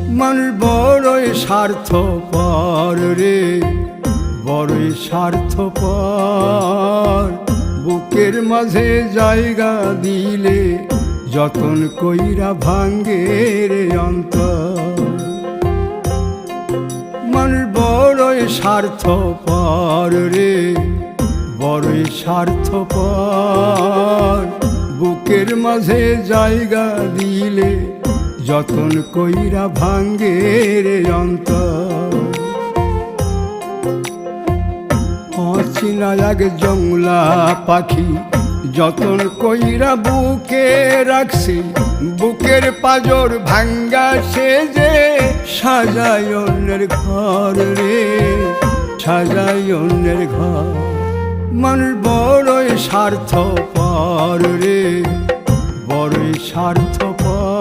মানুষ বড়ই স্বার্থপর রে, বড়ই স্বার্থপর। বুকের মাঝে জায়গা দিলে যতন কইরা ভাঙ্গে রে অন্তর। মানুষ বড়ই স্বার্থপর রে, বড়ই স্বার্থপর। বুকের মাঝে জায়গা দিলে যতন কইরা ভাঙ্গে রে অন্তর। অচিনা এক জংলা পাখি যতন কইরা বুকে রাখছি, বুকের পাজর ভাঙ্গা সে যে সাজায় অন্যের ঘর রে, সাজায় অন্যের ঘর। মানুষ বড়ই স্বার্থপর রে, বড়ই স্বার্থপর।